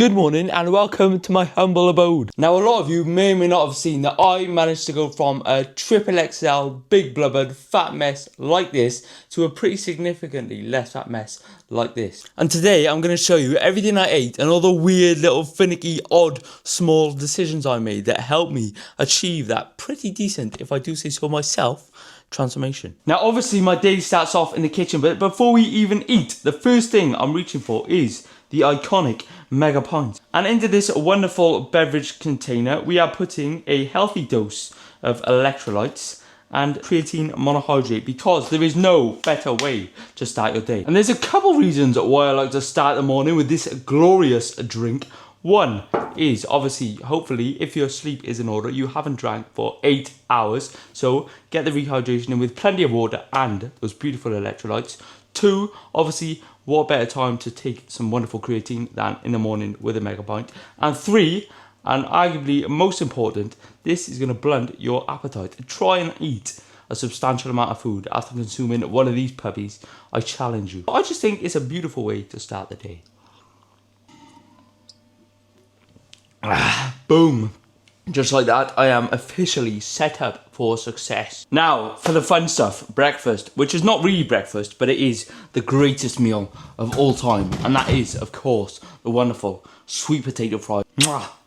Good morning and welcome to my humble abode. Now, a lot of you may or may not have seen that I managed to go from a triple XL big blubbered fat mess like this to a pretty significantly less fat mess like this. And today I'm going to show you everything I ate and all the weird little finicky odd small decisions I made that helped me achieve that pretty decent, if I do say so myself, transformation. Now obviously my day starts off in the kitchen, but before we even eat, the first thing I'm reaching for is the iconic mega pint. And into this wonderful beverage container we are putting a healthy dose of electrolytes and creatine monohydrate, because there is no better way to start your day. And there's a couple reasons why I like to start the morning with this glorious drink. One is obviously, hopefully, if your sleep is in order, you haven't drank for 8 hours. So get the rehydration in with plenty of water and those beautiful electrolytes. Two, obviously, what better time to take some wonderful creatine than in the morning with a mega pint. And three, and arguably most important, this is going to blunt your appetite. Try and eat a substantial amount of food after consuming one of these puppies. I challenge you. I just think it's a beautiful way to start the day. Boom. Just like that, I am officially set up for success. Now, for the fun stuff, breakfast, which is not really breakfast, but it is the greatest meal of all time. And that is, of course, the wonderful sweet potato fries.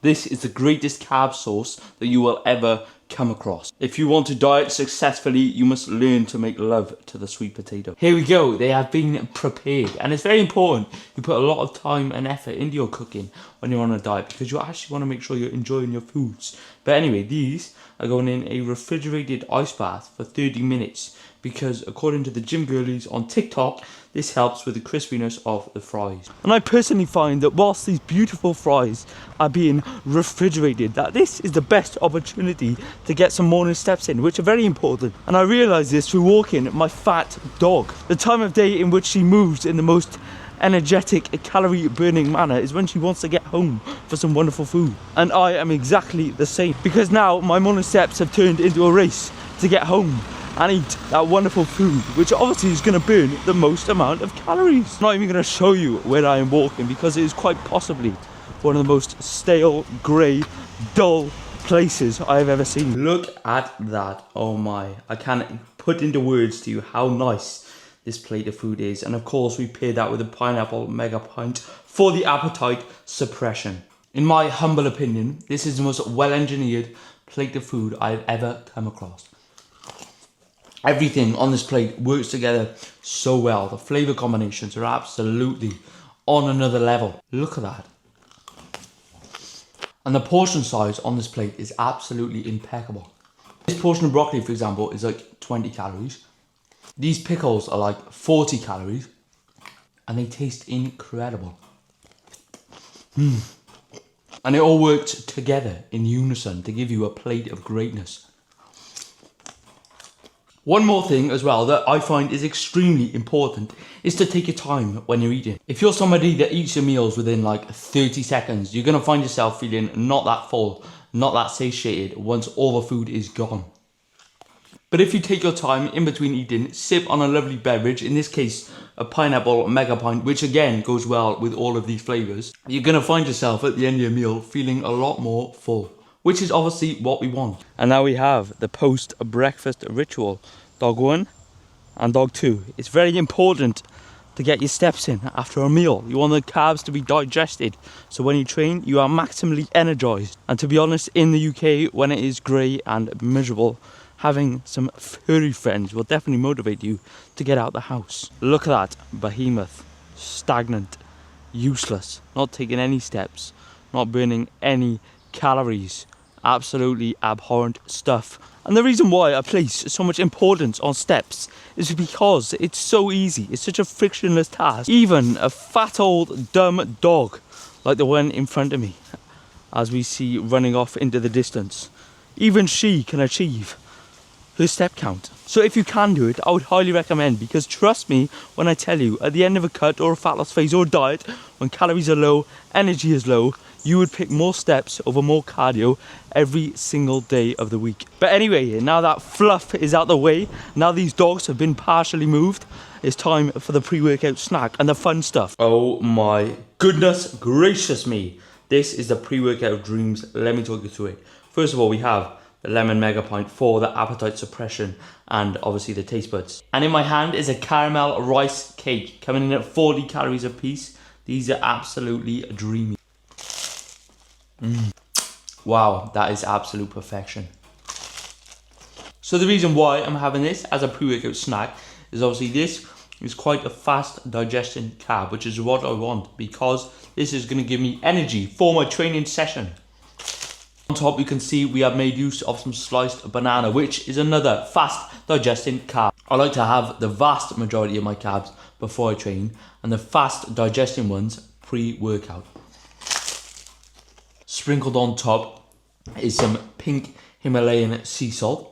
This is the greatest carb source that you will ever come across. If you want to diet successfully, you must learn to make love to the sweet potato. Here we go, they have been prepared. And it's very important you put a lot of time and effort into your cooking when you're on a diet, because you actually want to make sure you're enjoying your foods. But anyway, these are going in a refrigerated ice bath for 30 minutes because according to the gym girlies on TikTok, this helps with the crispiness of the fries. And I personally find that whilst these beautiful fries are being refrigerated, that this is the best opportunity to get some morning steps in, which are very important. And I realised this through walking my fat dog. The time of day in which she moves in the most energetic, calorie burning manner is when she wants to get home for some wonderful food. And I am exactly the same, because now my morning steps have turned into a race to get home and eat that wonderful food, which obviously is going to burn the most amount of calories. I'm not even going to show you where I am walking, because it is quite possibly one of the most stale, grey, dull places I have ever seen. Look at that. Oh my, I can't put into words to you how nice this plate of food is. And of course we paired that with a pineapple mega pint for the appetite suppression. In my humble opinion, this is the most well engineered plate of food I've ever come across. Everything on this plate works together so well. The flavour combinations are absolutely on another level. Look at that. And the portion size on this plate is absolutely impeccable. This portion of broccoli, for example, is like 20 calories. These pickles are like 40 calories. And they taste incredible. And it all works together in unison to give you a plate of greatness. One more thing as well that I find is extremely important is to take your time when you're eating. If you're somebody that eats your meals within like 30 seconds, you're going to find yourself feeling not that full, not that satiated once all the food is gone. But if you take your time in between eating, sip on a lovely beverage, in this case a pineapple mega pint, which again goes well with all of these flavours, you're going to find yourself at the end of your meal feeling a lot more full, which is obviously what we want. And now we have the post-breakfast ritual. Dog 1 and dog 2. It's very important to get your steps in after a meal. You want the carbs to be digested, so when you train you are maximally energized. And to be honest, in the UK when it is grey and miserable, having some furry friends will definitely motivate you to get out the house. Look at that behemoth, stagnant, useless, not taking any steps, not burning any calories. Absolutely abhorrent stuff. And the reason why I place so much importance on steps is because it's so easy. It's such a frictionless task. Even a fat old dumb dog like the one in front of me, as we see running off into the distance, even she can achieve per step count. So if you can do it, I would highly recommend, because trust me when I tell you, at the end of a cut or a fat loss phase or diet, when calories are low, energy is low, you would pick more steps over more cardio every single day of the week. But anyway, now that fluff is out the way, now these dogs have been partially moved, it's time for the pre-workout snack and the fun stuff. Oh my goodness gracious me. This is the pre-workout of dreams. Let me talk you through it. First of all, we have the lemon mega pint for the appetite suppression and obviously the taste buds. And in my hand is a caramel rice cake coming in at 40 calories a piece. These are absolutely dreamy. Wow, that is absolute perfection. So the reason why I'm having this as a pre-workout snack is obviously this is quite a fast digestion carb, which is what I want, because this is going to give me energy for my training session. On top you can see we have made use of some sliced banana, which is another fast digesting carb. I like to have the vast majority of my carbs before I train and the fast digesting ones pre-workout. Sprinkled on top is some pink Himalayan sea salt.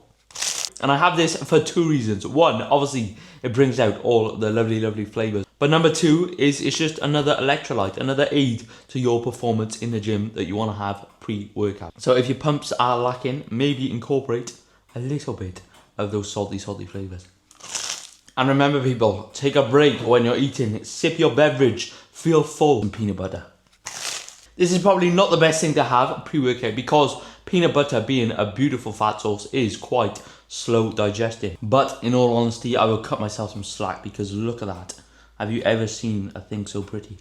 And I have this for two reasons. One, obviously it brings out all the lovely flavours. But number two is it's just another electrolyte, another aid to your performance in the gym that you want to have pre-workout. So if your pumps are lacking, maybe incorporate a little bit of those salty flavours. And remember people, take a break when you're eating, sip your beverage, feel full, and peanut butter. This is probably not the best thing to have pre-workout because peanut butter, being a beautiful fat source, is quite slow digesting. But in all honesty, I will cut myself some slack because look at that. Have you ever seen a thing so pretty?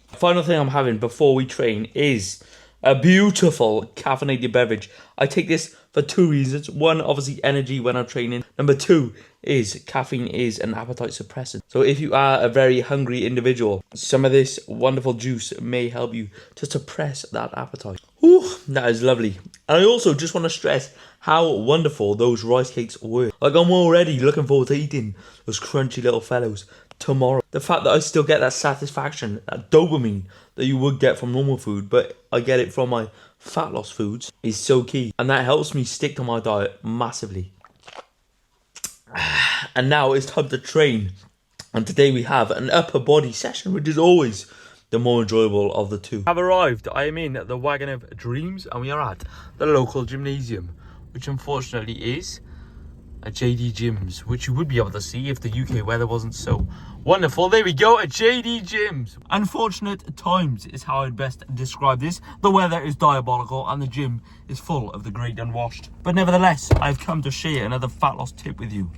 Final thing I'm having before we train is a beautiful caffeinated beverage. I take this for two reasons. One, obviously energy when I'm training. Number two is caffeine is an appetite suppressant. So if you are a very hungry individual, some of this wonderful juice may help you to suppress that appetite. Ooh, that is lovely. And I also just want to stress how wonderful those rice cakes were. Like, I'm already looking forward to eating those crunchy little fellows tomorrow. The fact that I still get that satisfaction, that dopamine that you would get from normal food, but I get it from my fat loss foods, is so key. And that helps me stick to my diet massively. And now it's time to train. And today we have an upper body session, which is always the more enjoyable of the two. I've arrived. I am in the Wagon of Dreams and we are at the local gymnasium, which unfortunately is a JD Gyms, which you would be able to see if the UK weather wasn't so wonderful. There we go, a JD Gyms. Unfortunate times is how I'd best describe this. The weather is diabolical and the gym is full of the great unwashed. But nevertheless, I've come to share another fat loss tip with you.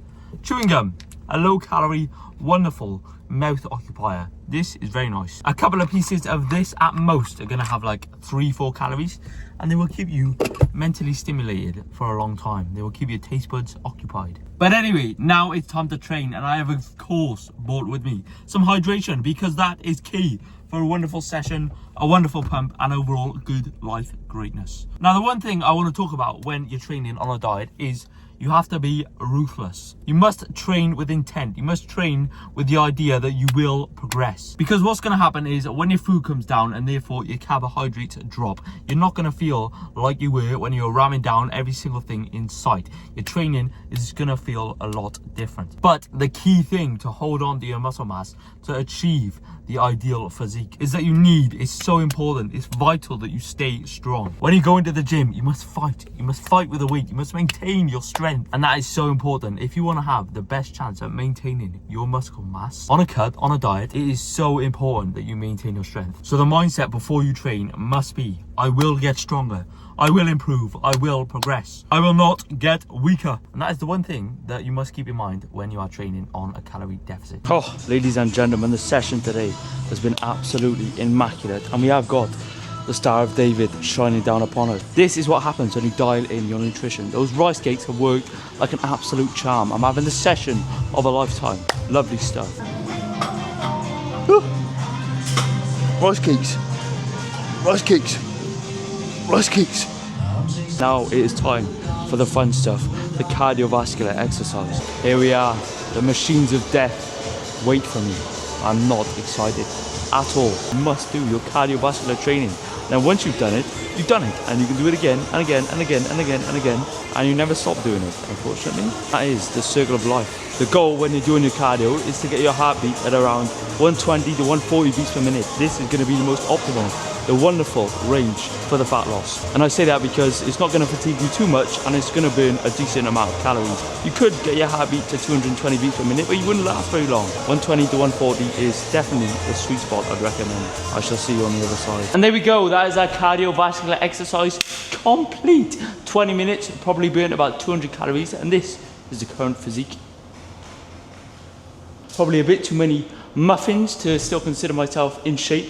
Chewing gum, a low calorie, wonderful mouth occupier. This is very nice. A couple of pieces of this at most are gonna have like 3-4 calories and they will keep you mentally stimulated for a long time. They will keep your taste buds occupied. But anyway, now it's time to train and I have of course brought with me some hydration because that is key for a wonderful session, a wonderful pump and overall good life greatness. Now the one thing I want to talk about when you're training on a diet is you have to be ruthless. You must train with intent. You must train with the idea that you will progress. Because what's going to happen is when your food comes down and therefore your carbohydrates drop, you're not going to feel like you were when you were ramming down every single thing in sight. Your training is going to feel a lot different. But the key thing to hold on to your muscle mass, to achieve the ideal physique, is that it's so important, it's vital that you stay strong. When you go into the gym, you must fight with the weight, you must maintain your strength, and that is so important. If you want to have the best chance at maintaining your muscle mass on a cut, on a diet, it is so important that you maintain your strength. So the mindset before you train must be, I will get stronger, I will improve, I will progress, I will not get weaker. And that is the one thing that you must keep in mind when you are training on a calorie deficit. Oh, ladies and gentlemen, the session today has been absolutely immaculate and we have got the Star of David shining down upon us. This is what happens when you dial in your nutrition. Those rice cakes have worked like an absolute charm. I'm having the session of a lifetime. Lovely stuff. Whew. Rice cakes. Rice cakes. Rice cakes. Now it is time for the fun stuff, the cardiovascular exercise. Here we are, the machines of death wait for me. I'm not excited at all. You must do your cardiovascular training. Now once you've done it, you've done it. And you can do it again and again and again and again and again. And you never stop doing it, unfortunately. That is the circle of life. The goal when you're doing your cardio is to get your heartbeat at around 120 to 140 beats per minute. This is going to be the most optimal, the wonderful range for the fat loss. And I say that because it's not going to fatigue you too much and it's going to burn a decent amount of calories. You could get your heartbeat to 220 beats per minute, but you wouldn't last very long. 120 to 140 is definitely the sweet spot I'd recommend. I shall see you on the other side. And there we go, that is our cardiovascular exercise complete. 20 minutes, probably burnt about 200 calories, and this is the current physique. Probably a bit too many muffins to still consider myself in shape.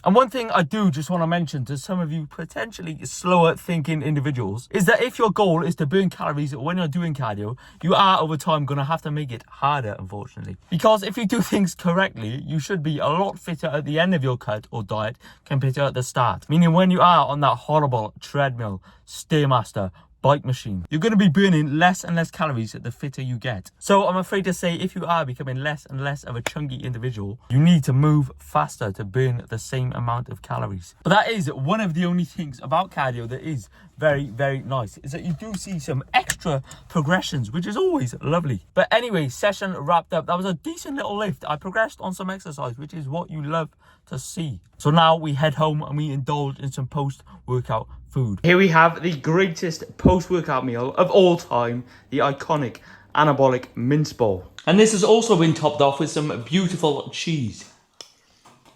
And one thing I do just want to mention to some of you potentially slower thinking individuals is that if your goal is to burn calories when you're doing cardio, you are over time going to have to make it harder, unfortunately. Because if you do things correctly, you should be a lot fitter at the end of your cut or diet compared to at the start. Meaning when you are on that horrible treadmill, Stairmaster, bike machine, you're going to be burning less and less calories the fitter you get. So I'm afraid to say, if you are becoming less and less of a chunky individual, you need to move faster to burn the same amount of calories. But that is one of the only things about cardio that is very, very nice, is that you do see some extra progressions, which is always lovely. But anyway, session wrapped up. That was a decent little lift. I progressed on some exercise, which is what you love to see. So now we head home and we indulge in some post-workout food. Here we have the greatest post-workout meal of all time, the iconic anabolic mince ball. And this has also been topped off with some beautiful cheese.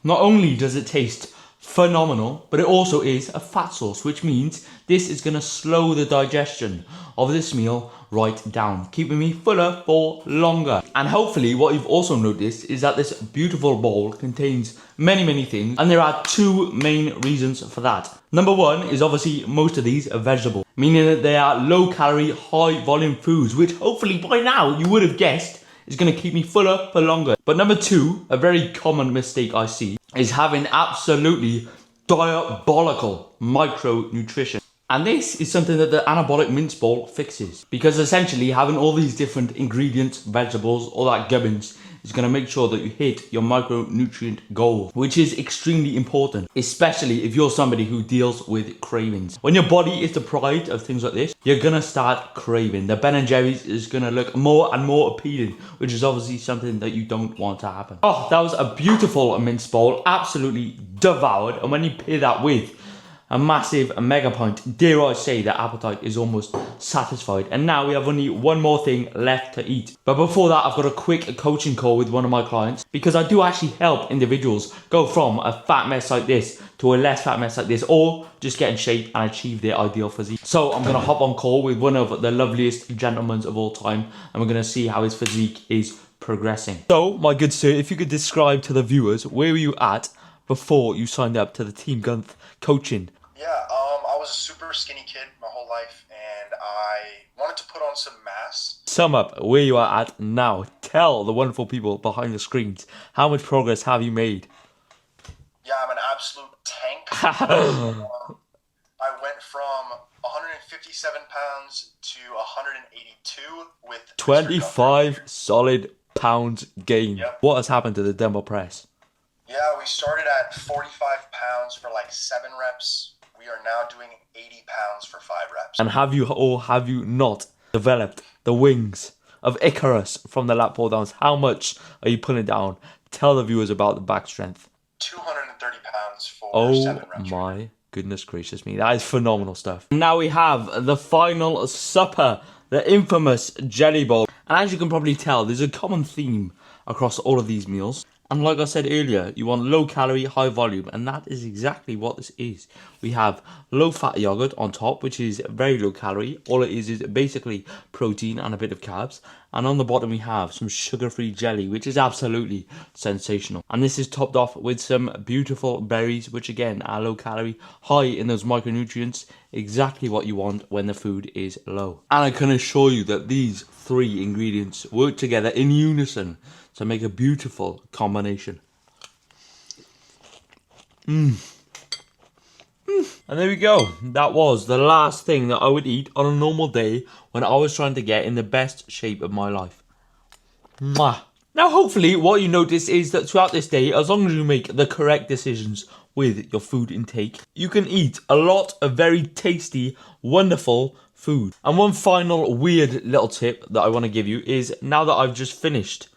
Not only does it taste phenomenal, but it also is a fat source, which means this is going to slow the digestion of this meal right down, keeping me fuller for longer. And hopefully what you've also noticed is that this beautiful bowl contains many things, and there are two main reasons for that. Number one is obviously most of these are vegetable, meaning that they are low calorie, high volume foods, which hopefully by now you would have guessed is going to keep me fuller for longer. But number two, a very common mistake I see, is having absolutely diabolical micronutrition. And this is something that the anabolic mince ball fixes, because essentially having all these different ingredients, vegetables, all that gubbins is going to make sure that you hit your micronutrient goal, which is extremely important, especially if you're somebody who deals with cravings. When your body is deprived of things like this, you're going to start craving. The Ben & Jerry's is going to look more and more appealing, which is obviously something that you don't want to happen. Oh, that was a beautiful mince ball, absolutely devoured. And when you pair that with a massive mega pint, dare I say that appetite is almost satisfied. And now we have only one more thing left to eat. But before that, I've got a quick coaching call with one of my clients, because I do actually help individuals go from a fat mess like this to a less fat mess like this, or just get in shape and achieve their ideal physique. So I'm gonna hop on call with one of the loveliest gentlemen of all time, and we're gonna see how his physique is progressing. So, my good sir, if you could describe to the viewers, where were you at before you signed up to the Team Gunth coaching? Yeah, I was a super skinny kid my whole life, and I wanted to put on some mass. Sum up where you are at now. Tell the wonderful people behind the screens, how much progress have you made? Yeah, I'm an absolute tank. I went from 157 pounds to 182 with 25 solid pounds gain. Yep. What has happened to the dumbbell press? Yeah, we started at 45 pounds for like 7 reps. We are now doing 80 pounds for 5 reps. And have you or have you not developed the wings of Icarus from the lat pull downs? How much are you pulling down? Tell the viewers about the back strength. 230 pounds for 7 reps. Oh my goodness gracious me. That is phenomenal stuff. Now we have the final supper, the infamous jelly bowl. And as you can probably tell, there's a common theme across all of these meals. And like I said earlier, you want low calorie, high volume, and that is exactly what this is. We have low fat yogurt on top, which is very low calorie. All it is basically protein and a bit of carbs. And on the bottom we have some sugar-free jelly, which is absolutely sensational. And this is topped off with some beautiful berries, which again are low calorie, high in those micronutrients, exactly what you want when the food is low. And I can assure you that these 3 ingredients work together in unison to make a beautiful combination. And there we go. That was the last thing that I would eat on a normal day when I was trying to get in the best shape of my life. Mwah. Now, hopefully, what you notice is that throughout this day, as long as you make the correct decisions with your food intake, you can eat a lot of very tasty, wonderful food. And one final weird little tip that I want to give you is, now that I've just finished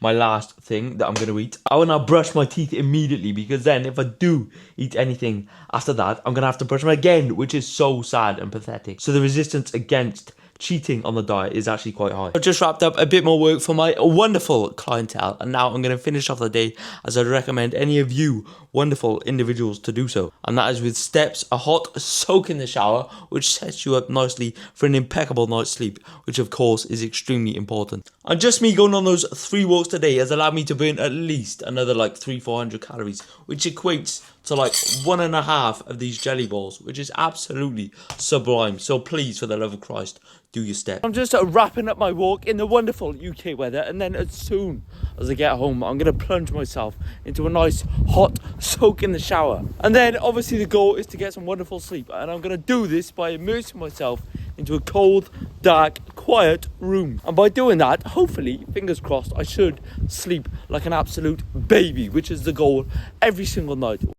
my last thing that I'm going to eat, I will now brush my teeth immediately, because then if I do eat anything after that, I'm going to have to brush them again, which is so sad and pathetic. So the resistance against cheating on the diet is actually quite high. I've just wrapped up a bit more work for my wonderful clientele, and now I'm going to finish off the day as I'd recommend any of you wonderful individuals to do so, and that is with steps, a hot soak in the shower, which sets you up nicely for an impeccable night's sleep, which of course is extremely important. And just me going on those 3 walks today has allowed me to burn at least another like 300-400 calories, which equates to like 1.5 of these jelly balls, which is absolutely sublime. So please, for the love of Christ, do your step. I'm just wrapping up my walk in the wonderful UK weather, and then as soon as I get home, I'm going to plunge myself into a nice hot soak in the shower. And then obviously the goal is to get some wonderful sleep, and I'm going to do this by immersing myself into a cold, dark, quiet room. And by doing that, hopefully, fingers crossed, I should sleep like an absolute baby, which is the goal every single night.